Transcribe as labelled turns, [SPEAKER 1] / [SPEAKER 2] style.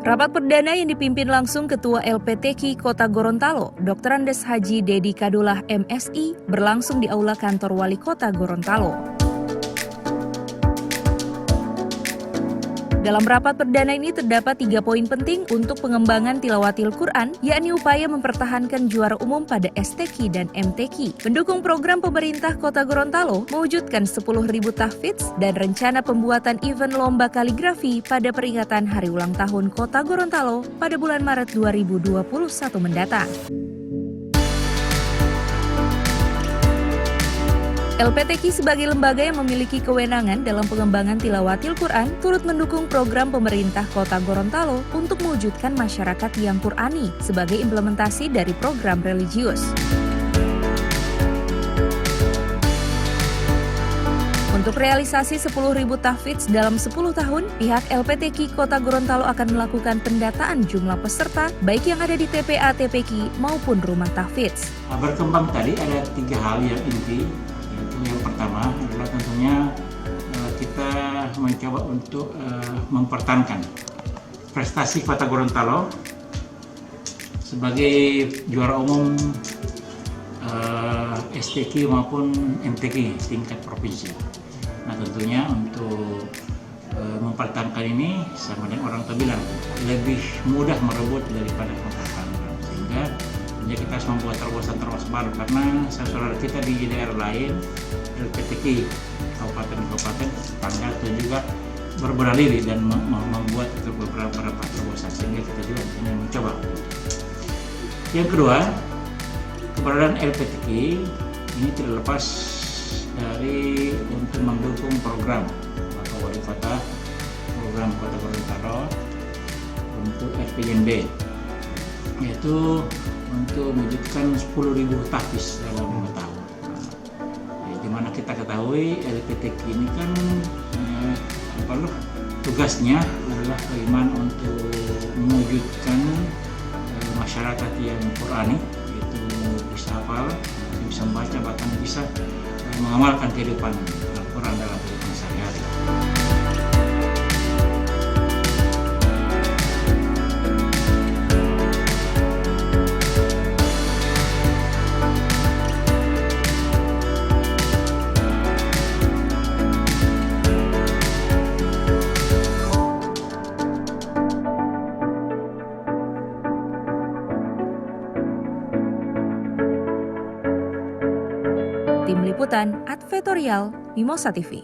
[SPEAKER 1] Rapat perdana yang dipimpin langsung Ketua LPTQ Kota Gorontalo, Dr. Andes Haji Dedi Kadulah MSI, berlangsung di Aula Kantor Wali Kota Gorontalo. Dalam rapat perdana ini terdapat 3 poin penting untuk pengembangan tilawatil Quran, yakni upaya mempertahankan juara umum pada STQ dan MTQ, mendukung program pemerintah Kota Gorontalo, mewujudkan 10.000 tahfidz, dan rencana pembuatan event lomba kaligrafi pada peringatan Hari Ulang Tahun Kota Gorontalo pada bulan Maret 2021 mendatang. LPTQ sebagai lembaga yang memiliki kewenangan dalam pengembangan tilawatil Quran turut mendukung program pemerintah Kota Gorontalo untuk mewujudkan masyarakat yang Qurani sebagai implementasi dari program religius. Untuk realisasi 10.000 tahfidz dalam 10 tahun, pihak LPTQ Kota Gorontalo akan melakukan pendataan jumlah peserta baik yang ada di TPA TPQ maupun rumah tahfidz.
[SPEAKER 2] Berkembang tadi ada 3 hal yang inti. Yang pertama adalah tentunya kita mencoba untuk mempertahankan prestasi Kota Gorontalo sebagai juara umum STQ maupun MTQ tingkat provinsi. Nah tentunya untuk mempertahankan ini sama dengan orang tua bilang lebih mudah merebut daripada mempertahankan, sehingga kita harus membuat terobosan-terobosan baru karena saudara kita di daerah lain LPTQ kabupaten-kabupaten tetangga itu juga beralih dan membuat beberapa terobosan, sehingga kita juga ingin mencoba. Yang kedua, keberadaan LPTQ ini tidak lepas dari untuk mendukung program Bapak Wali Kota, program Kota Gorontalo untuk RPJMD, yaitu untuk mewujudkan 10.000 tahfidz dalam 5 tahun. Di mana kita ketahui LPTQ ini kan tugasnya adalah bagaimana untuk mewujudkan masyarakat yang Qurani, yaitu bisa hafal, bisa membaca, bahkan bisa mengamalkan kehidupan Al-Quran dalam kehidupan sehari-hari.
[SPEAKER 1] Tim Liputan Advertorial Mimosa TV.